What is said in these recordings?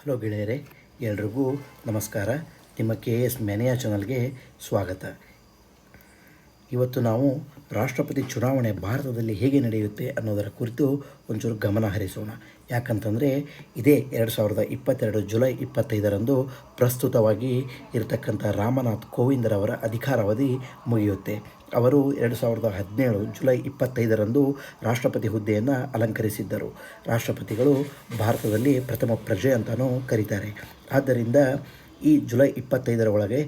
Hello ಗೆಳೆಯರೇ, ಎಲ್ರಿಗೂ ನಮಸ್ಕಾರ. ನಿಮ್ಮ KS ಮೆನೆಯಾ ಚಾನಲ್ಗೆ ಸ್ವಾಗತ. ಇವತ್ತು ನಾವು ರಾಷ್ಟ್ರಪತಿ ಚುನಾವಣೆ ಭಾರತದಲ್ಲಿ ಹೇಗೆ ನಡೆಯುತ್ತೆ ಅನ್ನೋದರ ಕುರಿತು ಒಂಚೂರು ಗಮನ ಹರಿಸೋಣ. ಯಾಕಂತಂದರೆ ಇದೇ 2022 ಜುಲೈ 25ರಂದು ಪ್ರಸ್ತುತವಾಗಿ ಇರತಕ್ಕಂಥ ರಾಮನಾಥ್ ಕೋವಿಂದರವರ ಅಧಿಕಾರಾವಧಿ ಮುಗಿಯುತ್ತೆ. ಅವರು 2017 ಜುಲೈ 25ರಂದು ರಾಷ್ಟ್ರಪತಿ ಹುದ್ದೆಯನ್ನು ಅಲಂಕರಿಸಿದ್ದರು. ರಾಷ್ಟ್ರಪತಿಗಳು ಭಾರತದಲ್ಲಿ ಪ್ರಥಮ ಪ್ರಜೆ ಅಂತಲೂ ಕರೀತಾರೆ. ಆದ್ದರಿಂದ ಈ ಜುಲೈ 25ರ ಒಳಗೆ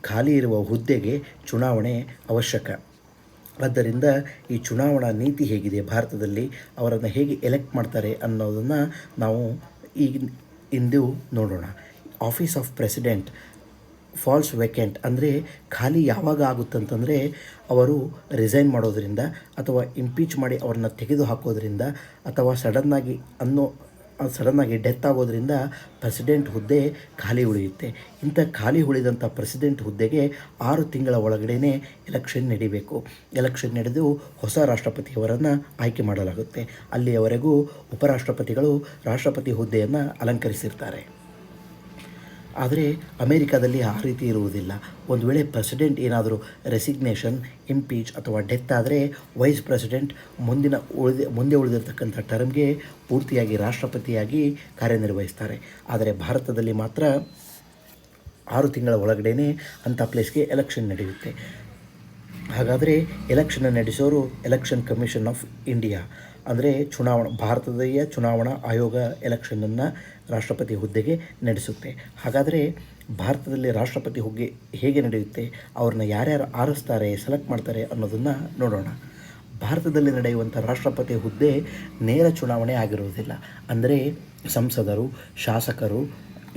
ಖಾಲಿ ಇರುವ ಹುದ್ದೆಗೆ ಚುನಾವಣೆ ಅವಶ್ಯಕ. ಆದ್ದರಿಂದ ಈ ಚುನಾವಣಾ ನೀತಿ ಹೇಗಿದೆ, ಭಾರತದಲ್ಲಿ ಅವರನ್ನು ಹೇಗೆ ಎಲೆಕ್ಟ್ ಮಾಡ್ತಾರೆ ಅನ್ನೋದನ್ನು ನಾವು ಇಂದು ನೋಡೋಣ. Office of president falls vacant ಅಂದರೆ ಖಾಲಿ ಯಾವಾಗ ಆಗುತ್ತಂತಂದರೆ ಅವರು ರಿಸೈನ್ ಮಾಡೋದರಿಂದ ಅಥವಾ ಇಂಪೀಚ್ ಮಾಡಿ ಅವ್ರನ್ನ ತೆಗೆದು ಹಾಕೋದ್ರಿಂದ ಅಥವಾ ಸಡನ್ನಾಗಿ ಡೆತ್ ಆಗೋದ್ರಿಂದ ಪ್ರೆಸಿಡೆಂಟ್ ಹುದ್ದೆ ಖಾಲಿ ಉಳಿಯುತ್ತೆ. ಇಂಥ ಖಾಲಿ ಉಳಿದಂಥ ಪ್ರೆಸಿಡೆಂಟ್ ಹುದ್ದೆಗೆ 6 ತಿಂಗಳ ಒಳಗಡೆ ಎಲೆಕ್ಷನ್ ನಡಿಬೇಕು. ಎಲೆಕ್ಷನ್ ನಡೆದು ಹೊಸ ರಾಷ್ಟ್ರಪತಿಯವರನ್ನು ಆಯ್ಕೆ ಮಾಡಲಾಗುತ್ತೆ. ಅಲ್ಲಿಯವರೆಗೂ ಉಪರಾಷ್ಟ್ರಪತಿಗಳು ರಾಷ್ಟ್ರಪತಿ ಹುದ್ದೆಯನ್ನು ಅಲಂಕರಿಸಿರ್ತಾರೆ. ಆದರೆ ಅಮೇರಿಕಾದಲ್ಲಿ ಆ ರೀತಿ ಇರುವುದಿಲ್ಲ. ಒಂದು ವೇಳೆ ಪ್ರೆಸಿಡೆಂಟ್ ಏನಾದರೂ ರೆಸಿಗ್ನೇಷನ್, ಇಂಪೀಚ್ ಅಥವಾ ಡೆತ್ ಆದರೆ ವೈಸ್ ಪ್ರೆಸಿಡೆಂಟ್ ಮುಂದೆ ಉಳಿದಿರ್ತಕ್ಕಂಥ ಟರ್ಮ್ಗೆ ಪೂರ್ತಿಯಾಗಿ ರಾಷ್ಟ್ರಪತಿಯಾಗಿ ಕಾರ್ಯನಿರ್ವಹಿಸ್ತಾರೆ. ಆದರೆ ಭಾರತದಲ್ಲಿ ಮಾತ್ರ 6 ತಿಂಗಳ ಒಳಗಡೆ ಅಂಥ ಪ್ಲೇಸ್ಗೆ ಎಲೆಕ್ಷನ್ ನಡೆಯುತ್ತೆ. ಹಾಗಾದರೆ ಎಲೆಕ್ಷನ್ ನಡೆಸೋರು ಎಲೆಕ್ಷನ್ ಕಮಿಷನ್ ಆಫ್ ಇಂಡಿಯಾ, ಅಂದರೆ ಭಾರತದ ಚುನಾವಣಾ ಆಯೋಗ ಎಲೆಕ್ಷನನ್ನು ರಾಷ್ಟ್ರಪತಿ ಹುದ್ದೆಗೆ ನಡೆಸುತ್ತೆ. ಹಾಗಾದರೆ ಭಾರತದಲ್ಲಿ ರಾಷ್ಟ್ರಪತಿ ಹುದ್ದೆ ಹೇಗೆ ನಡೆಯುತ್ತೆ, ಅವ್ರನ್ನ ಯಾರ್ಯಾರು ಆರಿಸ್ತಾರೆ, ಸೆಲೆಕ್ಟ್ ಮಾಡ್ತಾರೆ ಅನ್ನೋದನ್ನು ನೋಡೋಣ. ಭಾರತದಲ್ಲಿ ನಡೆಯುವಂಥ ರಾಷ್ಟ್ರಪತಿ ಹುದ್ದೆ ನೇರ ಚುನಾವಣೆ ಆಗಿರುವುದಿಲ್ಲ. ಅಂದರೆ ಸಂಸದರು, ಶಾಸಕರು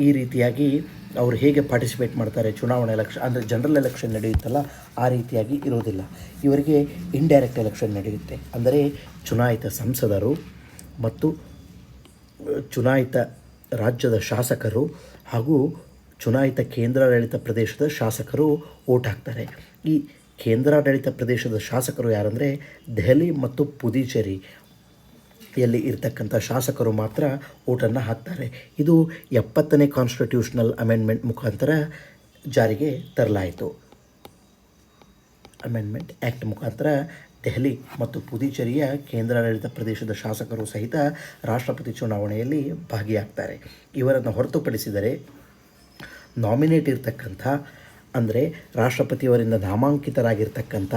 ಈ ರೀತಿಯಾಗಿ ಅವರು ಹೇಗೆ ಪಾರ್ಟಿಸಿಪೇಟ್ ಮಾಡ್ತಾರೆ ಚುನಾವಣಾ ಎಲೆಕ್ಷನ್, ಅಂದರೆ ಜನರಲ್ ಎಲೆಕ್ಷನ್ ನಡೆಯುತ್ತಲ್ಲ ಆ ರೀತಿಯಾಗಿ ಇರುವುದಿಲ್ಲ. ಇವರಿಗೆ ಇಂಡೈರೆಕ್ಟ್ ಎಲೆಕ್ಷನ್ ನಡೆಯುತ್ತೆ. ಅಂದರೆ ಚುನಾಯಿತ ಸಂಸದರು ಮತ್ತು ಚುನಾಯಿತ ರಾಜ್ಯದ ಶಾಸಕರು ಹಾಗೂ ಚುನಾಯಿತ ಕೇಂದ್ರಾಡಳಿತ ಪ್ರದೇಶದ ಶಾಸಕರು ಓಟ್ ಹಾಕ್ತಾರೆ. ಈ ಕೇಂದ್ರಾಡಳಿತ ಪ್ರದೇಶದ ಶಾಸಕರು ಯಾರಂದರೆ ದೆಹಲಿ ಮತ್ತು ಪುದುಚೇರಿ ಯಲ್ಲಿ ಇರ್ತಕ್ಕಂಥ ಶಾಸಕರು ಮಾತ್ರ ಓಟನ್ನು ಹಾಕ್ತಾರೆ. ಇದು 70ನೇ ಕಾನ್ಸ್ಟಿಟ್ಯೂಷನಲ್ ಅಮೆಂಡ್ಮೆಂಟ್ ಮುಖಾಂತರ ಜಾರಿಗೆ ತರಲಾಯಿತು. ಅಮೆಂಡ್ಮೆಂಟ್ ಆ್ಯಕ್ಟ್ ಮುಖಾಂತರ ದೆಹಲಿ ಮತ್ತು ಪುದುಚೇರಿಯ ಕೇಂದ್ರಾಡಳಿತ ಪ್ರದೇಶದ ಶಾಸಕರು ಸಹಿತ ರಾಷ್ಟ್ರಪತಿ ಚುನಾವಣೆಯಲ್ಲಿ ಭಾಗಿಯಾಗ್ತಾರೆ. ಇವರನ್ನು ಹೊರತುಪಡಿಸಿದರೆ ನಾಮಿನೇಟ್ ಇರ್ತಕ್ಕಂಥ, ಅಂದರೆ ರಾಷ್ಟ್ರಪತಿಯವರಿಂದ ನಾಮಾಂಕಿತರಾಗಿರ್ತಕ್ಕಂಥ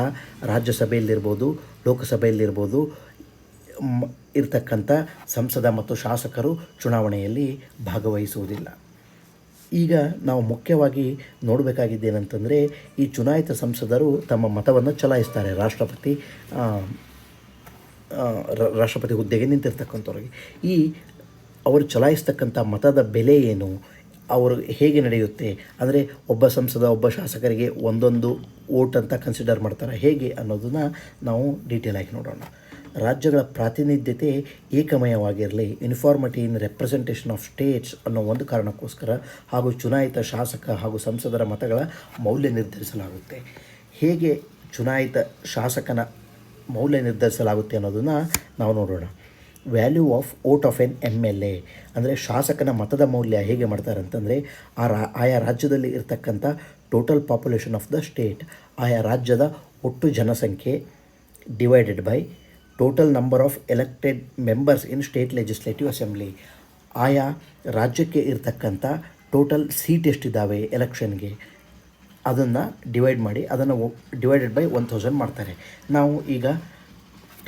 ರಾಜ್ಯಸಭೆಯಲ್ಲಿರ್ಬೋದು, ಲೋಕಸಭೆಯಲ್ಲಿರ್ಬೋದು ಇರ್ತಕ್ಕಂಥ ಸಂಸದ ಮತ್ತು ಶಾಸಕರು ಚುನಾವಣೆಯಲ್ಲಿ ಭಾಗವಹಿಸುವುದಿಲ್ಲ. ಈಗ ನಾವು ಮುಖ್ಯವಾಗಿ ನೋಡಬೇಕಾಗಿದ್ದೇನೆಂತಂದರೆ ಈ ಚುನಾಯಿತ ಸಂಸದರು ತಮ್ಮ ಮತವನ್ನು ಚಲಾಯಿಸ್ತಾರೆ ರಾಷ್ಟ್ರಪತಿ ಹುದ್ದೆಗೆ ನಿಂತಿರ್ತಕ್ಕಂಥವ್ರಿಗೆ. ಅವರು ಚಲಾಯಿಸ್ತಕ್ಕಂಥ ಮತದ ಬೆಲೆ ಏನು, ಅವರು ಹೇಗೆ ನಡೆಯುತ್ತೆ, ಅಂದರೆ ಒಬ್ಬ ಸಂಸದ ಒಬ್ಬ ಶಾಸಕರಿಗೆ ಒಂದೊಂದು ವೋಟ್ ಅಂತ ಕನ್ಸಿಡರ್ ಮಾಡ್ತಾರೆ ಹೇಗೆ ಅನ್ನೋದನ್ನು ನಾವು ಡೀಟೇಲ್ ಆಗಿ ನೋಡೋಣ. ರಾಜ್ಯಗಳ ಪ್ರಾತಿನಿಧ್ಯತೆ ಏಕಮಯವಾಗಿರಲಿ, uniformity in representation of states ಅನ್ನೋ ಒಂದು ಕಾರಣಕ್ಕೋಸ್ಕರ ಹಾಗೂ ಚುನಾಯಿತ ಶಾಸಕ ಹಾಗೂ ಸಂಸದರ ಮತಗಳ ಮೌಲ್ಯ ನಿರ್ಧರಿಸಲಾಗುತ್ತೆ. ಹೇಗೆ ಚುನಾಯಿತ ಶಾಸಕನ ಮೌಲ್ಯ ನಿರ್ಧರಿಸಲಾಗುತ್ತೆ ಅನ್ನೋದನ್ನು ನಾವು ನೋಡೋಣ. Value of vote of N MLA, ಅಂದರೆ ಶಾಸಕನ ಮತದ ಮೌಲ್ಯ ಹೇಗೆ ಮಾಡ್ತಾರೆ ಅಂತಂದರೆ ಆಯಾ ರಾಜ್ಯದಲ್ಲಿ ಇರ್ತಕ್ಕಂಥ total population of the state, ಆಯಾ ರಾಜ್ಯದ ಒಟ್ಟು ಜನಸಂಖ್ಯೆ divided by total number of elected members in state legislative assembly, ಆಯಾ ರಾಜ್ಯಕ್ಕೆ ಇರ್ತಕ್ಕಂಥ ಟೋಟಲ್ ಸೀಟ್ ಎಷ್ಟಿದ್ದಾವೆ ಎಲೆಕ್ಷನ್ಗೆ ಅದನ್ನು ಡಿವೈಡ್ ಮಾಡಿ ಅದನ್ನು ಡಿವೈಡೆಡ್ ಬೈ 1000 ಮಾಡ್ತಾರೆ. ನಾವು ಈಗ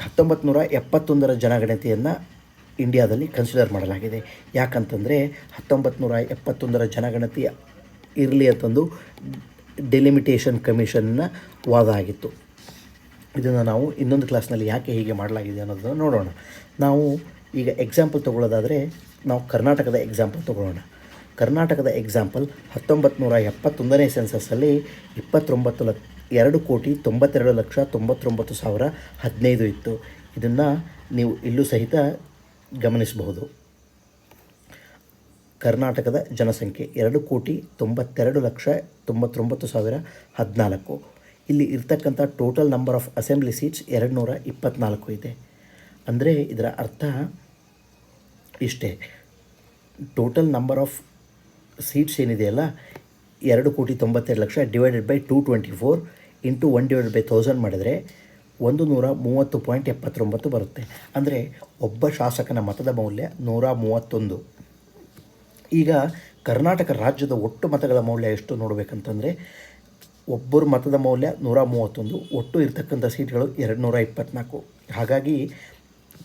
1971ರ ಜನಗಣತಿಯನ್ನು ಇಂಡಿಯಾದಲ್ಲಿ ಕನ್ಸಿಡರ್ ಮಾಡಲಾಗಿದೆ. ಯಾಕಂತಂದರೆ 1971ರ ಜನಗಣತಿ ಇರಲಿ ಅಂತಂದು ಡೆಲಿಮಿಟೇಷನ್ ಕಮಿಷನ್ನ ವಾದ ಆಗಿತ್ತು. ಇದನ್ನು ನಾವು ಇನ್ನೊಂದು ಕ್ಲಾಸ್ನಲ್ಲಿ ಯಾಕೆ ಹೀಗೆ ಮಾಡಲಾಗಿದೆ ಅನ್ನೋದನ್ನು ನೋಡೋಣ. ನಾವು ಈಗ ಎಕ್ಸಾಂಪಲ್ ತೊಗೊಳ್ಳೋದಾದರೆ ನಾವು ಕರ್ನಾಟಕದ ಎಕ್ಸಾಂಪಲ್ ತೊಗೊಳ್ಳೋಣ. ಕರ್ನಾಟಕದ ಎಕ್ಸಾಂಪಲ್ 1971ನೇ ಸೆನ್ಸಸ್ಸಲ್ಲಿ 2,92,92,15 ಇತ್ತು. ಇದನ್ನು ನೀವು ಇಲ್ಲೂ ಸಹಿತ ಗಮನಿಸಬಹುದು. ಕರ್ನಾಟಕದ ಜನಸಂಖ್ಯೆ 2,92,99,014. ಇಲ್ಲಿ ಇರ್ತಕ್ಕಂಥ total number of assembly seats 224 ಇದೆ. ಅಂದರೆ ಇದರ ಅರ್ಥ ಇಷ್ಟೇ, ಟೋಟಲ್ ನಂಬರ್ ಆಫ್ ಸೀಟ್ಸ್ ಏನಿದೆಯಲ್ಲ 2,92,00,000 ಡಿವೈಡೆಡ್ ಬೈ 224 ಇಂಟು 1/1000 ಮಾಡಿದರೆ 130.79 ಬರುತ್ತೆ. ಅಂದರೆ ಒಬ್ಬ ಶಾಸಕನ ಮತದ ಮೌಲ್ಯ 131. ಈಗ ಕರ್ನಾಟಕ ರಾಜ್ಯದ ಒಟ್ಟು ಮತಗಳ ಮೌಲ್ಯ ಎಷ್ಟು ನೋಡಬೇಕಂತಂದರೆ, ಒಬ್ಬರ ಮತದ ಮೌಲ್ಯ 131, ಒಟ್ಟು ಇರ್ತಕ್ಕಂಥ ಸೀಟ್ಗಳು 224. ಹಾಗಾಗಿ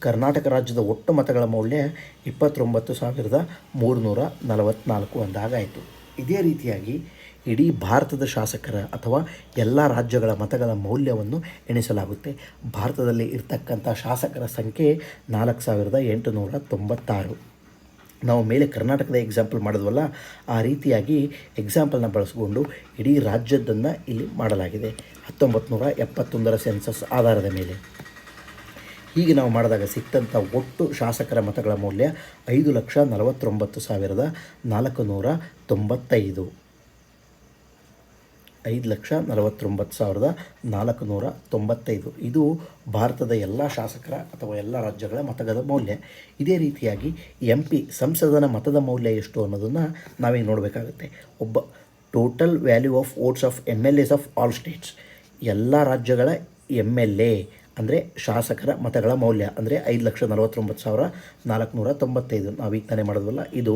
ಕರ್ನಾಟಕ ರಾಜ್ಯದ ಒಟ್ಟು ಮತಗಳ ಮೌಲ್ಯ 29,344 ಅಂದಾಗಾಯಿತು. ಇದೇ ರೀತಿಯಾಗಿ ಇಡೀ ಭಾರತದ ಶಾಸಕರ ಅಥವಾ ಎಲ್ಲ ರಾಜ್ಯಗಳ ಮತಗಳ ಮೌಲ್ಯವನ್ನು ಎಣಿಸಲಾಗುತ್ತೆ. ಭಾರತದಲ್ಲಿ ಇರ್ತಕ್ಕಂಥ ಶಾಸಕರ ಸಂಖ್ಯೆ 4,896. ನಾವು ಮೇಲೆ ಕರ್ನಾಟಕದ ಎಕ್ಸಾಂಪಲ್ ಮಾಡಿದ್ವಲ್ಲ, ಆ ರೀತಿಯಾಗಿ ಎಕ್ಸಾಂಪಲ್ನ ಬಳಸಿಕೊಂಡು ಇಡೀ ರಾಜ್ಯದನ್ನು ಇಲ್ಲಿ ಮಾಡಲಾಗಿದೆ 1971ರ ಸೆನ್ಸಸ್ ಆಧಾರದ ಮೇಲೆ. ಹೀಗೆ ನಾವು ಮಾಡಿದಾಗ ಸಿಕ್ತಂಥ ಒಟ್ಟು ಶಾಸಕರ ಮತಗಳ ಮೌಲ್ಯ 5,49,495. 5,49,495 ಇದು ಭಾರತದ ಎಲ್ಲ ಶಾಸಕರ ಅಥವಾ ಎಲ್ಲ ರಾಜ್ಯಗಳ ಮತದ ಮೌಲ್ಯ. ಇದೇ ರೀತಿಯಾಗಿ MP ಸಂಸದನ ಮತದ ಮೌಲ್ಯ ಎಷ್ಟು ಅನ್ನೋದನ್ನು ನಾವೀಗ ನೋಡಬೇಕಾಗುತ್ತೆ. ಒಬ್ಬ total value of votes of MLAs of all States, ಎಲ್ಲ ರಾಜ್ಯಗಳ MLA ಅಂದರೆ ಶಾಸಕರ ಮತಗಳ ಮೌಲ್ಯ ಅಂದರೆ 5,49,495 ನಾವೀಗ ತಾನೇ ಮಾಡೋದಲ್ಲ, ಇದು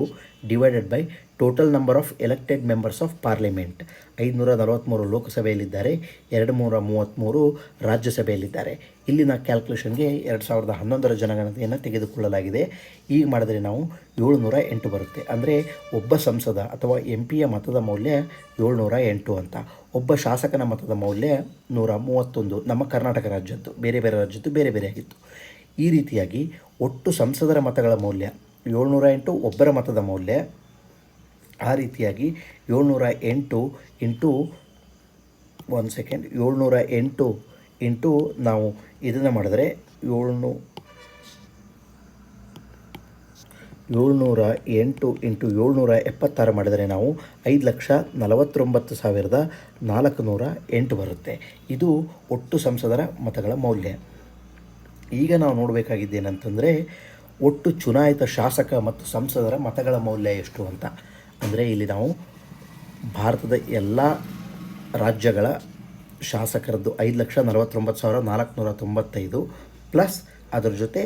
divided by total number of elected members of parliament. 543 ಲೋಕಸಭೆಯಲ್ಲಿದ್ದಾರೆ, 233 ರಾಜ್ಯಸಭೆಯಲ್ಲಿದ್ದಾರೆ. ಇಲ್ಲಿನ ಕ್ಯಾಲ್ಕುಲೇಷನ್ಗೆ 2011ರ ಜನಗಣತಿಯನ್ನು ತೆಗೆದುಕೊಳ್ಳಲಾಗಿದೆ. ಈಗ ಮಾಡಿದರೆ ನಾವು 708 ಬರುತ್ತೆ. ಅಂದರೆ ಒಬ್ಬ ಸಂಸದ ಅಥವಾ MP ಯ ಮತದ ಮೌಲ್ಯ 708 ಅಂತ. ಒಬ್ಬ ಶಾಸಕನ ಮತದ ಮೌಲ್ಯ 131. ನಮ್ಮ ಕರ್ನಾಟಕ ರಾಜ್ಯದ್ದು, ಬೇರೆ ಬೇರೆ ರಾಜ್ಯದ್ದು ಬೇರೆ ಬೇರೆ ಆಗಿತ್ತು. ಈ ರೀತಿಯಾಗಿ ಒಟ್ಟು ಸಂಸದರ ಮತಗಳ ಮೌಲ್ಯ 708, ಒಬ್ಬರ ಮತದ ಮೌಲ್ಯ ಆ ರೀತಿಯಾಗಿ 708 ಇಂಟು 708 ಇಂಟು ನಾವು ಇದನ್ನು ಮಾಡಿದ್ರೆ 708 ಇಂಟು 776 ಮಾಡಿದರೆ ನಾವು 5,49,408 ಬರುತ್ತೆ. ಇದು ಒಟ್ಟು ಸಂಸದರ ಮತಗಳ ಮೌಲ್ಯ. ಈಗ ನಾವು ನೋಡಬೇಕಾಗಿದ್ದೇನೆಂತಂದರೆ, ಒಟ್ಟು ಚುನಾಯಿತ ಶಾಸಕ ಮತ್ತು ಸಂಸದರ ಮತಗಳ ಮೌಲ್ಯ ಎಷ್ಟು ಅಂತ. ಅಂದರೆ ಇಲ್ಲಿ ನಾವು ಭಾರತದ ಎಲ್ಲ ರಾಜ್ಯಗಳ ಶಾಸಕರದ್ದು 5,49,495 ಪ್ಲಸ್ ಅದರ ಜೊತೆ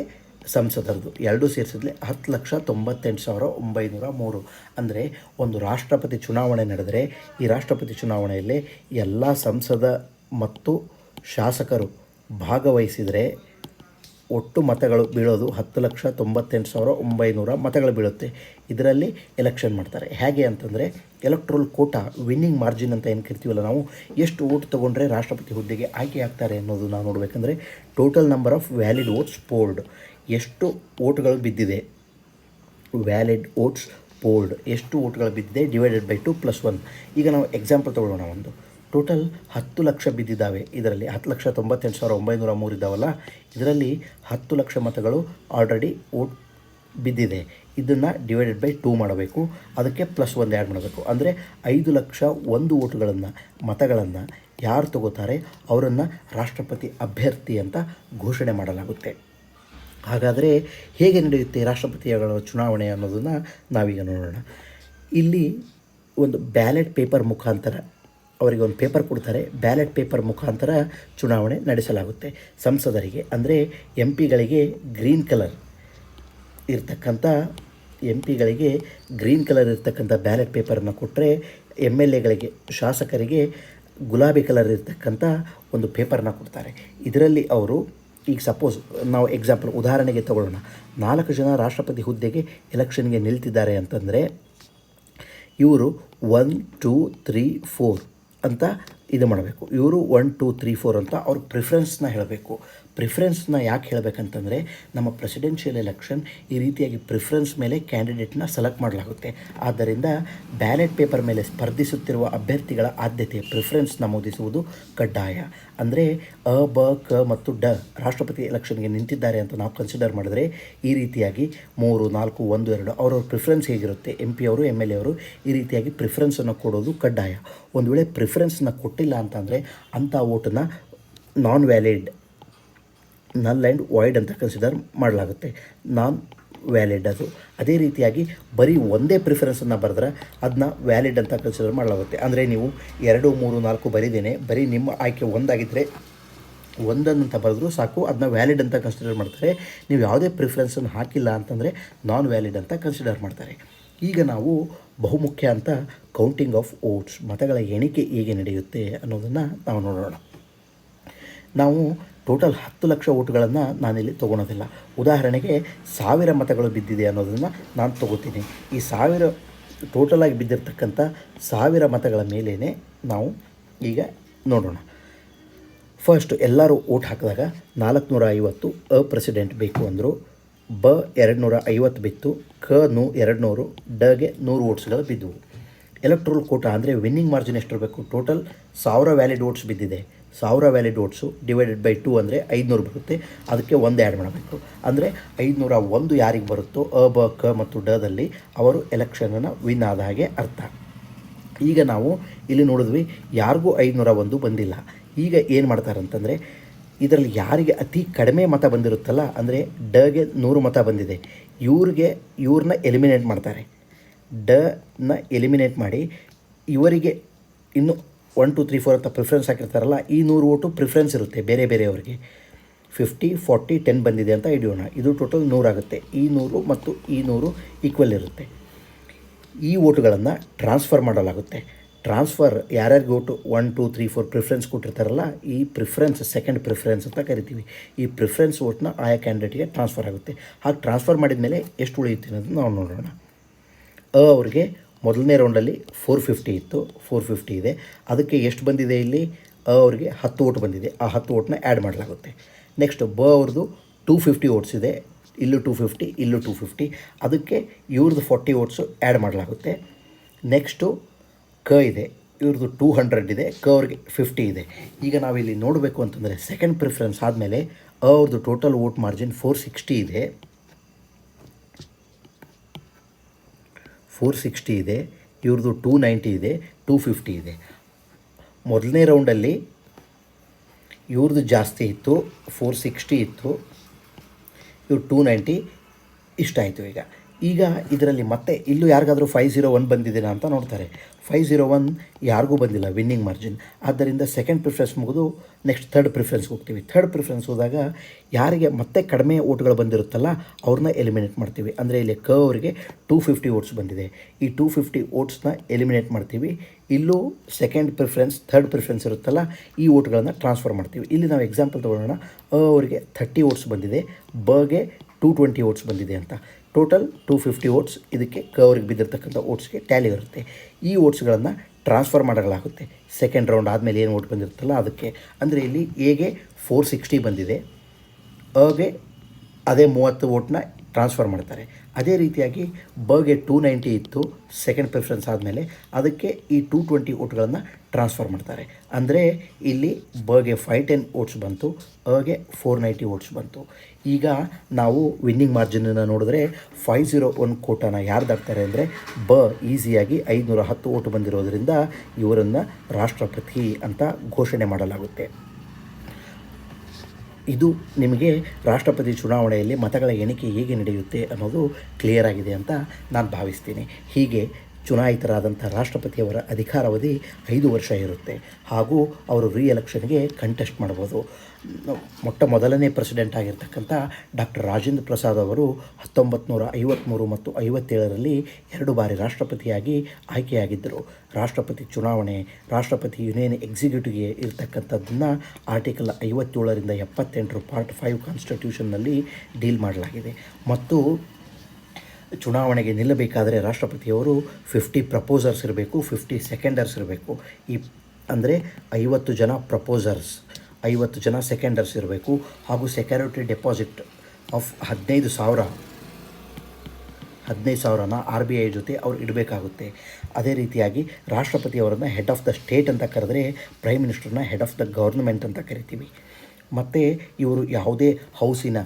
ಸಂಸದರದ್ದು ಎರಡೂ ಸೇರಿಸಿದ್ರೆ 10,98,903. ಅಂದರೆ ಒಂದು ರಾಷ್ಟ್ರಪತಿ ಚುನಾವಣೆ ನಡೆದರೆ ಈ ರಾಷ್ಟ್ರಪತಿ ಚುನಾವಣೆಯಲ್ಲಿ ಎಲ್ಲ ಸಂಸದ ಮತ್ತು ಶಾಸಕರು ಭಾಗವಹಿಸಿದರೆ ಒಟ್ಟು ಮತಗಳು ಬೀಳೋದು 10,98,900 ಮತಗಳು ಬೀಳುತ್ತೆ. ಇದರಲ್ಲಿ ಎಲೆಕ್ಷನ್ ಮಾಡ್ತಾರೆ. ಹೇಗೆ ಅಂತಂದರೆ, ಎಲೆಕ್ಟ್ರಲ್ ಕೋಟಾ ವಿನ್ನಿಂಗ್ ಮಾರ್ಜಿನ್ ಅಂತ ಏನು ಕರಿತೀವಲ್ಲ ನಾವು, ಎಷ್ಟು ಓಟ್ ತೊಗೊಂಡ್ರೆ ರಾಷ್ಟ್ರಪತಿ ಹುದ್ದೆಗೆ ಆಯ್ಕೆ ಆಗ್ತಾರೆ ಅನ್ನೋದು ನಾವು ನೋಡಬೇಕಂದ್ರೆ, total number of valid votes polled, ಎಷ್ಟು ಓಟ್ಗಳು ಬಿದ್ದಿದೆ, ವ್ಯಾಲಿಡ್ ವೋಟ್ಸ್ ಪೋಲ್ಡ್ ಎಷ್ಟು ಓಟ್ಗಳು ಬಿದ್ದಿದೆ ಡಿವೈಡೆಡ್ ಬೈ 2 + 1. ಈಗ ನಾವು ಎಕ್ಸಾಂಪಲ್ ತೊಗೊಳ್ಳೋಣ. ಒಂದು ಟೋಟಲ್ 10 ಲಕ್ಷ ಬಿದ್ದಿದ್ದಾವೆ. ಇದರಲ್ಲಿ 10,98,903 ಇದ್ದಾವಲ್ಲ, ಇದರಲ್ಲಿ 10 ಲಕ್ಷ ಮತಗಳು ಆಲ್ರೆಡಿ ಓಟ್ ಬಿದ್ದಿದೆ. ಇದನ್ನು ಡಿವೈಡೆಡ್ ಬೈ 2 ಮಾಡಬೇಕು, ಅದಕ್ಕೆ +1 ಆ್ಯಡ್ ಮಾಡಬೇಕು. ಅಂದರೆ 5,01 ಓಟುಗಳನ್ನು ಮತಗಳನ್ನು ಯಾರು ತಗೋತಾರೆ ಅವರನ್ನು ರಾಷ್ಟ್ರಪತಿ ಅಭ್ಯರ್ಥಿ ಅಂತ ಘೋಷಣೆ ಮಾಡಲಾಗುತ್ತೆ. ಹಾಗಾದರೆ ಹೇಗೆ ನಡೆಯುತ್ತೆ ರಾಷ್ಟ್ರಪತಿಗಳ ಚುನಾವಣೆ ಅನ್ನೋದನ್ನು ನಾವೀಗ ನೋಡೋಣ. ಇಲ್ಲಿ ಒಂದು ಬ್ಯಾಲೆಟ್ ಪೇಪರ್ ಮುಖಾಂತರ ಅವರಿಗೆ ಒಂದು ಪೇಪರ್ ಕೊಡ್ತಾರೆ. ಬ್ಯಾಲೆಟ್ ಪೇಪರ್ ಮುಖಾಂತರ ಚುನಾವಣೆ ನಡೆಸಲಾಗುತ್ತೆ. ಸಂಸದರಿಗೆ ಅಂದರೆ MP ಗಳಿಗೆ ಗ್ರೀನ್ ಕಲರ್ ಇರ್ತಕ್ಕಂಥ ಬ್ಯಾಲೆಟ್ ಪೇಪರನ್ನು ಕೊಟ್ಟರೆ, MLAಗಳಿಗೆ ಶಾಸಕರಿಗೆ ಗುಲಾಬಿ ಕಲರ್ ಇರ್ತಕ್ಕಂಥ ಒಂದು ಪೇಪರ್ನ ಕೊಡ್ತಾರೆ. ಇದರಲ್ಲಿ ಅವರು ಈಗ ಸಪೋಸ್ ನಾವು ಎಕ್ಸಾಂಪಲ್ ಉದಾಹರಣೆಗೆ ತಗೊಳ್ಳೋಣ, 4 ಜನ ರಾಷ್ಟ್ರಪತಿ ಹುದ್ದೆಗೆ ಎಲೆಕ್ಷನ್ಗೆ ನಿಲ್ತಿದ್ದಾರೆ ಅಂತಂದರೆ, ಇವರು 1 2 3 4 ಅಂತ ಇದು ಮಾಡಬೇಕು. ಇವರು 1 2 3 4 ಅಂತ ಅವ್ರ ಪ್ರಿಫರೆನ್ಸ್ನ ಹೇಳಬೇಕು. ಪ್ರಿಫರೆನ್ಸ್ನ ಯಾಕೆ ಹೇಳಬೇಕಂತಂದರೆ, ನಮ್ಮ ಪ್ರೆಸಿಡೆನ್ಷಿಯಲ್ ಎಲೆಕ್ಷನ್ ಈ ರೀತಿಯಾಗಿ ಪ್ರಿಫರೆನ್ಸ್ ಮೇಲೆ ಕ್ಯಾಂಡಿಡೇಟ್ನ ಸೆಲೆಕ್ಟ್ ಮಾಡಲಾಗುತ್ತೆ. ಆದ್ದರಿಂದ ಬ್ಯಾಲೆಟ್ ಪೇಪರ್ ಮೇಲೆ ಸ್ಪರ್ಧಿಸುತ್ತಿರುವ ಅಭ್ಯರ್ಥಿಗಳ ಆದ್ಯತೆ ಪ್ರಿಫರೆನ್ಸ್ ನಮೂದಿಸುವುದು ಕಡ್ಡಾಯ. ಅಂದರೆ ಅ, ಬ, ಕ ಮತ್ತು ಡ ರಾಷ್ಟ್ರಪತಿ ಎಲೆಕ್ಷನ್ಗೆ ನಿಂತಿದ್ದಾರೆ ಅಂತ ನಾವು ಕನ್ಸಿಡರ್ ಮಾಡಿದ್ರೆ, ಈ ರೀತಿಯಾಗಿ 3 4 1 2 ಅವರವ್ರ ಪ್ರಿಫರೆನ್ಸ್ ಹೇಗಿರುತ್ತೆ, MP ಅವರು MLA ಅವರು ಈ ರೀತಿಯಾಗಿ ಪ್ರಿಫರೆನ್ಸನ್ನು ಕೊಡೋದು ಕಡ್ಡಾಯ. ಒಂದು ವೇಳೆ ಪ್ರಿಫರೆನ್ಸ್ನ ಕೊಟ್ಟಿಲ್ಲ ಅಂತಂದರೆ ಅಂಥ ವೋಟನ್ನು ನಾನ್ ವ್ಯಾಲಿಡ್, ನಲ್ ಆ್ಯಂಡ್ ವಾಯ್ಡ್ ಅಂತ ಕನ್ಸಿಡರ್ ಮಾಡಲಾಗುತ್ತೆ. ನಾನ್ ವ್ಯಾಲಿಡ್ ಅದು. ಅದೇ ರೀತಿಯಾಗಿ ಬರೀ ಒಂದೇ ಪ್ರಿಫರೆನ್ಸನ್ನು ಬರೆದ್ರೆ ಅದನ್ನ ವ್ಯಾಲಿಡ್ ಅಂತ ಕನ್ಸಿಡರ್ ಮಾಡಲಾಗುತ್ತೆ. ಅಂದರೆ ನೀವು 2, 3, 4 ಬರೀದೇನೆ ಬರೀ ನಿಮ್ಮ ಆಯ್ಕೆ ಒಂದಾಗಿದ್ದರೆ ಒಂದನ್ನಂತ ಬರೆದ್ರೂ ಸಾಕು, ಅದನ್ನ ವ್ಯಾಲಿಡ್ ಅಂತ ಕನ್ಸಿಡರ್ ಮಾಡ್ತಾರೆ. ನೀವು ಯಾವುದೇ ಪ್ರಿಫರೆನ್ಸನ್ನು ಹಾಕಿಲ್ಲ ಅಂತಂದರೆ ನಾನ್ ವ್ಯಾಲಿಡ್ ಅಂತ ಕನ್ಸಿಡರ್ ಮಾಡ್ತಾರೆ. ಈಗ ನಾವು ಬಹುಮುಖ್ಯ ಅಂತ ಕೌಂಟಿಂಗ್ ಆಫ್ ವೋಟ್ಸ್, ಮತಗಳ ಎಣಿಕೆ ಹೇಗೆ ನಡೆಯುತ್ತೆ ಅನ್ನೋದನ್ನು ನಾವು ನೋಡೋಣ. ನಾವು ಟೋಟಲ್ 10 ಲಕ್ಷ ವೋಟ್ಗಳನ್ನು ನಾನಿಲ್ಲಿ ತೊಗೊಳೋದಿಲ್ಲ. ಉದಾಹರಣೆಗೆ 1000 ಮತಗಳು ಬಿದ್ದಿದೆ ಅನ್ನೋದನ್ನು ನಾನು ತೊಗೋತೀನಿ. ಈ 1000 ಟೋಟಲಾಗಿ ಬಿದ್ದಿರ್ತಕ್ಕಂಥ 1000 ಮತಗಳ ಮೇಲೇ ನಾವು ಈಗ ನೋಡೋಣ. ಫಸ್ಟ್ ಎಲ್ಲರೂ ವೋಟ್ ಹಾಕಿದಾಗ 450 ಪ್ರೆಸಿಡೆಂಟ್ ಬೇಕು ಅಂದರು, 250 ಬಿತ್ತು, 200, ಗೆ 100 ವೋಟ್ಸ್ಗಳು ಬಿದ್ದವು. ಎಲೆಕ್ಟ್ರಲ್ ಕೋಟಾ ಅಂದರೆ ವಿನ್ನಿಂಗ್ ಮಾರ್ಜಿನ್ ಎಷ್ಟಿರಬೇಕು? ಟೋಟಲ್ 1000 ವ್ಯಾಲಿಡ್ ವೋಟ್ಸ್ ಬಿದ್ದಿದೆ. 1000 ವ್ಯಾಲಿಡ್ ವೋಟ್ಸು ಡಿವೈಡೆಡ್ ಬೈ 2 ಅಂದರೆ 500 ಬರುತ್ತೆ. ಅದಕ್ಕೆ 1 ಆ್ಯಡ್ ಮಾಡಬೇಕು. ಅಂದರೆ 501 ಯಾರಿಗೆ ಬರುತ್ತೋ ಕ ಮತ್ತು ದಲ್ಲಿ ಅವರು ಎಲೆಕ್ಷನನ್ನು ವಿನ್ ಆದ ಹಾಗೆ ಅರ್ಥ. ಈಗ ನಾವು ಇಲ್ಲಿ ನೋಡಿದ್ವಿ ಯಾರಿಗೂ 501 ಬಂದಿಲ್ಲ. ಈಗ ಏನು ಮಾಡ್ತಾರೆ ಅಂತಂದರೆ ಇದರಲ್ಲಿ ಯಾರಿಗೆ ಅತಿ ಕಡಿಮೆ ಮತ ಬಂದಿರುತ್ತಲ್ಲ, ಅಂದರೆ ಗೆ 100 ಮತ ಬಂದಿದೆ, ಇವ್ರನ್ನ ಎಲಿಮಿನೇಟ್ ಮಾಡ್ತಾರೆ. ನ ಎಲಿಮಿನೇಟ್ ಮಾಡಿ ಇವರಿಗೆ ಇನ್ನು 1, 2, 3, 4 ಅಂತ ಪ್ರಿಫರೆನ್ಸ್ ಹಾಕಿರ್ತಾರಲ್ಲ, ಈ 100 ವೋಟು ಪ್ರಿಫರೆನ್ಸ್ ಇರುತ್ತೆ ಬೇರೆಯವರಿಗೆ. 50, 40, 10 ಬಂದಿದೆ ಅಂತ ಹಿಡಿಯೋಣ. ಇದು ಟೋಟಲ್ 100 ಆಗುತ್ತೆ. ಈ 100 ಮತ್ತು ಈ 100 ಈಕ್ವಲ್ ಇರುತ್ತೆ. ಈ ವೋಟುಗಳನ್ನು ಟ್ರಾನ್ಸ್ಫರ್ ಮಾಡಲಾಗುತ್ತೆ. ಟ್ರಾನ್ಸ್ಫರ್ ಯಾರ್ಯಾರಿಗೆ ವೋಟು 1, 2, 3, 4 ಪ್ರಿಫರೆನ್ಸ್ ಕೊಟ್ಟಿರ್ತಾರಲ್ಲ, ಈ ಪ್ರಿಫರೆನ್ಸ್ ಸೆಕೆಂಡ್ ಪ್ರಿಫರೆನ್ಸ್ ಅಂತ ಕರಿತೀವಿ. ಈ ಪ್ರಿಫರೆನ್ಸ್ ವೋಟ್ನ ಆಯಾ ಕ್ಯಾಂಡಿಡೇಟ್ಗೆ ಟ್ರಾನ್ಸ್ಫರ್ ಆಗುತ್ತೆ. ಹಾಗೆ ಟ್ರಾನ್ಸ್ಫರ್ ಮಾಡಿದ ಮೇಲೆ ಎಷ್ಟು ಉಳಿಯುತ್ತೆ ಅನ್ನೋದನ್ನು ನಾವು ನೋಡೋಣ. ಅವ್ರಿಗೆ ಮೊದಲನೇ ರೌಂಡಲ್ಲಿ 450 ಇತ್ತು, 450 ಇದೆ. ಅದಕ್ಕೆ ಎಷ್ಟು ಬಂದಿದೆ ಇಲ್ಲಿ? ಅವ್ರಿಗೆ 10 ವೋಟ್ ಬಂದಿದೆ. ಆ 10 ವೋಟ್ನ ಆ್ಯಡ್ ಮಾಡಲಾಗುತ್ತೆ. ನೆಕ್ಸ್ಟ್ ಅವ್ರದ್ದು 250 ವೋಟ್ಸ್ ಇದೆ, ಇಲ್ಲೂ 250, ಇಲ್ಲೂ 250. ಅದಕ್ಕೆ ಇವ್ರದ್ದು 40 ವೋಟ್ಸು ಆ್ಯಡ್ ಮಾಡಲಾಗುತ್ತೆ. ನೆಕ್ಸ್ಟು ಇದೆ, ಇವ್ರದ್ದು 200 ಇದೆ, ಅವ್ರಿಗೆ 50 ಇದೆ. ಈಗ ನಾವಿಲ್ಲಿ ನೋಡಬೇಕು ಅಂತಂದರೆ ಸೆಕೆಂಡ್ ಪ್ರಿಫರೆನ್ಸ್ ಆದಮೇಲೆ ಅವ್ರದ್ದು ಟೋಟಲ್ ವೋಟ್ ಮಾರ್ಜಿನ್ 460 ಇದೆ, 460 ಇದೆ. ಇವ್ರದ್ದು 290 ಇದೆ, 250 ಇದೆ. ಮೊದಲನೇ ರೌಂಡಲ್ಲಿ ಇವ್ರದ್ದು ಜಾಸ್ತಿ ಇತ್ತು, 460 ಇತ್ತು, ಇವ್ರು 290 ಇಷ್ಟ ಆಯಿತು. ಈಗ ಇದರಲ್ಲಿ ಮತ್ತೆ ಇಲ್ಲೂ ಯಾರಿಗಾದರೂ 501 ಬಂದಿದ್ದೀರಾ ಅಂತ ನೋಡ್ತಾರೆ. 501 ಯಾರಿಗೂ ಬಂದಿಲ್ಲ ವಿನ್ನಿಂಗ್ ಮಾರ್ಜಿನ್. ಆದ್ದರಿಂದ ಸೆಕೆಂಡ್ ಪ್ರಿಫರೆನ್ಸ್ ಮುಗಿದು ನೆಕ್ಸ್ಟ್ ಥರ್ಡ್ ಪ್ರಿಫರೆನ್ಸ್ಗೆ ಹೋಗ್ತೀವಿ. ಥರ್ಡ್ ಪ್ರಿಫರೆನ್ಸ್ ಹೋದಾಗ ಯಾರಿಗೆ ಮತ್ತೆ ಕಡಿಮೆ ವೋಟ್ಗಳು ಬಂದಿರುತ್ತಲ್ಲ ಅವ್ರನ್ನ ಎಲಿಮಿನೇಟ್ ಮಾಡ್ತೀವಿ. ಅಂದರೆ ಇಲ್ಲಿ ಅವರಿಗೆ 250 ವೋಟ್ಸ್ ಬಂದಿದೆ. ಈ 250 ವೋಟ್ಸ್ನ ಎಲಿಮಿನೇಟ್ ಮಾಡ್ತೀವಿ. ಇಲ್ಲೂ ಸೆಕೆಂಡ್ ಪ್ರಿಫರೆನ್ಸ್ ಥರ್ಡ್ ಪ್ರಿಫರೆನ್ಸ್ ಇರುತ್ತಲ್ಲ, ಈ ವೋಟ್ಗಳನ್ನು ಟ್ರಾನ್ಸ್ಫರ್ ಮಾಡ್ತೀವಿ. ಇಲ್ಲಿ ನಾವು ಎಕ್ಸಾಂಪಲ್ ತೊಗೊಳ್ಳೋಣ. ಅವರಿಗೆ 30 ವೋಟ್ಸ್ ಬಂದಿದೆ, ಗೆ 220 ವೋಟ್ಸ್ ಬಂದಿದೆ ಅಂತ. ಟೋಟಲ್ 250 ವೋಟ್ಸ್ ಇದಕ್ಕೆ ಅವ್ರಿಗೆ ಬಿದ್ದಿರ್ತಕ್ಕಂಥ ವೋಟ್ಸ್ಗೆ ಟ್ಯಾಲಿ ಇರುತ್ತೆ. ಈ ವೋಟ್ಸ್ಗಳನ್ನು ಟ್ರಾನ್ಸ್ಫರ್ ಮಾಡಲಾಗುತ್ತೆ ಸೆಕೆಂಡ್ ರೌಂಡ್ ಆದಮೇಲೆ ಏನು ವೋಟ್ ಬಂದಿರುತ್ತಲ್ಲ ಅದಕ್ಕೆ. ಅಂದರೆ ಇಲ್ಲಿ ಎಗೆ 460 ಬಂದಿದೆ, ಗೆ ಅದೇ 30 ವೋಟ್ನ ಟ್ರಾನ್ಸ್ಫರ್ ಮಾಡ್ತಾರೆ. ಅದೇ ರೀತಿಯಾಗಿ ಗೆ 290 ಇತ್ತು ಸೆಕೆಂಡ್ ಪ್ರಿಫರೆನ್ಸ್ ಆದಮೇಲೆ, ಅದಕ್ಕೆ ಈ 220 ವೋಟ್ಗಳನ್ನು ಟ್ರಾನ್ಸ್ಫರ್ ಮಾಡ್ತಾರೆ. ಅಂದರೆ ಇಲ್ಲಿ ಗೆ 510 ವೋಟ್ಸ್ ಬಂತು, ಗೆ 490 ವೋಟ್ಸ್ ಬಂತು. ಈಗ ನಾವು ವಿನ್ನಿಂಗ್ ಮಾರ್ಜಿನನ್ನು ನೋಡಿದ್ರೆ 501 ಕೋಟಾನ ಯಾರು ದಾಟ್ತಾರೆ ಅಂದರೆ ಈಸಿಯಾಗಿ 510 ವೋಟ್ ಬಂದಿರೋದರಿಂದ ಇವರನ್ನು ರಾಷ್ಟ್ರಪತಿ ಅಂತ ಘೋಷಣೆ ಮಾಡಲಾಗುತ್ತೆ. ಇದು ನಿಮಗೆ ರಾಷ್ಟ್ರಪತಿ ಚುನಾವಣೆಯಲ್ಲಿ ಮತಗಳ ಎಣಿಕೆ ಹೇಗೆ ನಡೆಯುತ್ತೆ ಅನ್ನೋದು ಕ್ಲಿಯರ್ ಆಗಿದೆ ಅಂತ ನಾನು ಭಾವಿಸ್ತೀನಿ. ಹೀಗೆ ಚುನಾಯಿತರಾದಂಥ ರಾಷ್ಟ್ರಪತಿಯವರ ಅಧಿಕಾರಾವಧಿ 5 ವರ್ಷ ಇರುತ್ತೆ. ಹಾಗೂ ಅವರು ಎಲೆಕ್ಷನ್ಗೆ ಕಂಟೆಸ್ಟ್ ಮಾಡ್ಬೋದು. ಮೊದಲನೇ ಪ್ರೆಸಿಡೆಂಟ್ ಆಗಿರ್ತಕ್ಕಂಥ ಡಾಕ್ಟರ್ ರಾಜೇಂದ್ರ ಪ್ರಸಾದ್ ಅವರು 1953 ಮತ್ತು 57ರಲ್ಲಿ 2 ಬಾರಿ ರಾಷ್ಟ್ರಪತಿಯಾಗಿ ಆಯ್ಕೆಯಾಗಿದ್ದರು. ರಾಷ್ಟ್ರಪತಿ ಚುನಾವಣೆ ರಾಷ್ಟ್ರಪತಿ ಯೂನಿಯನ್ ಎಕ್ಸಿಕ್ಯೂಟಿವ್ಗೆ ಇರತಕ್ಕಂಥದ್ದನ್ನು ಆರ್ಟಿಕಲ್ 57ರಿಂದ 78 ಪಾರ್ಟ್ 5 ಕಾನ್ಸ್ಟಿಟ್ಯೂಷನ್ನಲ್ಲಿ ಡೀಲ್ ಮಾಡಲಾಗಿದೆ. ಮತ್ತು ಚುನಾವಣೆಗೆ ನಿಲ್ಲಬೇಕಾದರೆ ರಾಷ್ಟ್ರಪತಿಯವರು 50 ಪ್ರಪೋಸರ್ಸ್ ಇರಬೇಕು, 50 ಸೆಕೆಂಡರ್ಸ್ ಇರಬೇಕು. ಅಂದರೆ 50 ಜನ ಪ್ರಪೋಸರ್ಸ್, 50 ಜನ ಸೆಕೆಂಡರ್ಸ್ ಇರಬೇಕು. ಹಾಗೂ ಸೆಕ್ಯೂರಿಟಿ ಡೆಪಾಸಿಟ್ ಆಫ್ 15,000ನ RBI ಜೊತೆ ಅವ್ರು ಇಡಬೇಕಾಗುತ್ತೆ. ಅದೇ ರೀತಿಯಾಗಿ ರಾಷ್ಟ್ರಪತಿಯವರನ್ನು ಹೆಡ್ ಆಫ್ ದ ಸ್ಟೇಟ್ ಅಂತ ಕರೆದ್ರೆ ಪ್ರೈಮ್ ಮಿನಿಸ್ಟರ್ನ ಹೆಡ್ ಆಫ್ ದ ಗವರ್ನಮೆಂಟ್ ಅಂತ ಕರಿತೀವಿ. ಮತ್ತು ಇವರು ಯಾವುದೇ ಹೌಸಿನ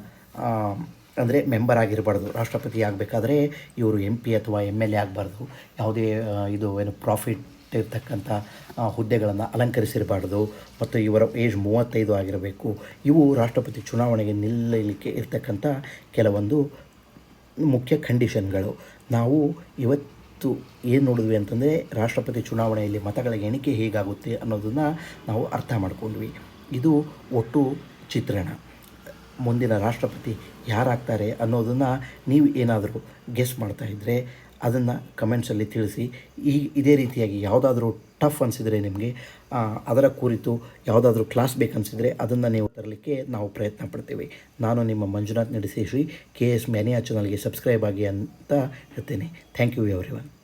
ಅಂದರೆ ಮೆಂಬರ್ ಆಗಿರಬಾರ್ದು. ರಾಷ್ಟ್ರಪತಿ ಆಗಬೇಕಾದ್ರೆ ಇವರು MP ಅಥವಾ MLA ಆಗಬಾರ್ದು. ಯಾವುದೇ ಪ್ರಾಫಿಟ್ ಇರ್ತಕ್ಕಂಥ ಹುದ್ದೆಗಳನ್ನು ಅಲಂಕರಿಸಿರಬಾರ್ದು. ಮತ್ತು ಇವರ ಏಜ್ 35 ಆಗಿರಬೇಕು. ಇವು ರಾಷ್ಟ್ರಪತಿ ಚುನಾವಣೆಗೆ ನಿಲ್ಲಲಿಕ್ಕೆ ಇರ್ತಕ್ಕಂಥ ಕೆಲವೊಂದು ಮುಖ್ಯ ಕಂಡೀಷನ್ಗಳು. ನಾವು ಇವತ್ತು ಏನು ನೋಡಿದ್ವಿ ಅಂತಂದರೆ, ರಾಷ್ಟ್ರಪತಿ ಚುನಾವಣೆಯಲ್ಲಿ ಮತಗಳ ಎಣಿಕೆ ಹೇಗಾಗುತ್ತೆ ಅನ್ನೋದನ್ನು ನಾವು ಅರ್ಥ ಮಾಡ್ಕೊಂಡ್ವಿ. ಇದು ಒಟ್ಟು ಚಿತ್ರಣ. ಮುಂದಿನ ರಾಷ್ಟ್ರಪತಿ ಯಾರಾಗ್ತಾರೆ ಅನ್ನೋದನ್ನು ನೀವು ಏನಾದರೂ ಗೆಸ್ ಮಾಡ್ತಾಯಿದ್ರೆ ಅದನ್ನು ಕಮೆಂಟ್ಸಲ್ಲಿ ತಿಳಿಸಿ. ಇದೇ ರೀತಿಯಾಗಿ ಯಾವುದಾದ್ರೂ ಟಫ್ ಅನಿಸಿದರೆ ನಿಮಗೆ ಅದರ ಕುರಿತು ಯಾವುದಾದ್ರೂ ಕ್ಲಾಸ್ ಬೇಕನ್ನಿಸಿದರೆ ಅದನ್ನು ನೀವು ತರಲಿಕ್ಕೆ ನಾವು ಪ್ರಯತ್ನ ಪಡ್ತೀವಿ. ನಾನು ನಿಮ್ಮ ಮಂಜುನಾಥ್ ನಡೆಸಿ KS ಮ್ಯಾನಿಯಾ ಚಾನಲ್ಗೆ ಸಬ್ಸ್ಕ್ರೈಬ್ ಆಗಿ ಅಂತ ಹೇಳ್ತೇನೆ. Thank you everyone.